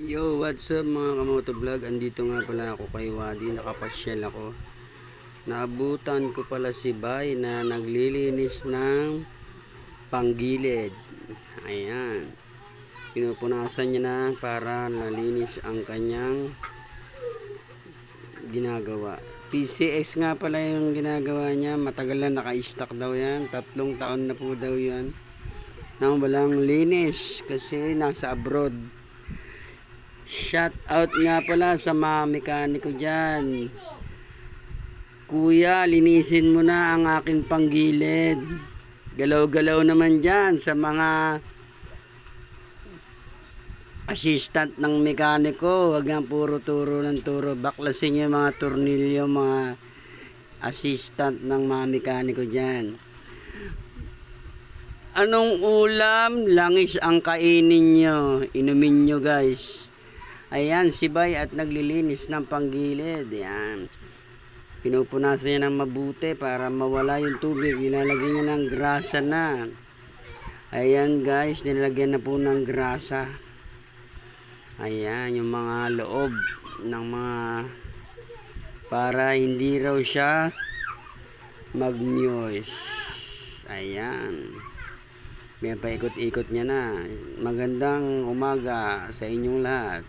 Yo, what's up mga kamoto vlog? Andito nga pala ako kay Wadi, nakapasyal ako. Naabutan ko pala si Bay na naglilinis ng panggilid. Ayan. Pinupunasan niya na para nalinis ang kanyang ginagawa. PCX nga pala yung ginagawa niya. Matagal na naka-stock daw yan. 3 taon na po daw yan. Nang walang linis kasi nasa abroad. Shout out nga pala sa mga mekaniko dyan. Kuya, linisin mo na ang aking panggilid. Galaw-galaw naman dyan sa mga assistant ng mekaniko. Huwag nga puro turo ng turo. Baklasin yung mga tornilyo, mga assistant ng mga mekaniko dyan. Anong ulam? Langis ang kainin nyo. Inumin nyo guys. Ayan, si Bay at naglilinis ng panggilid. Ayan. Pinupunasan niya ng mabuti para mawala yung tubig. Nilalagyan niya ng grasa na. Ayan guys, nilalagyan na po ng grasa. Ayan, yung mga loob ng mga para hindi raw siya mag-moist. Ayan. May paikot-ikot niya na. Magandang umaga sa inyong lahat.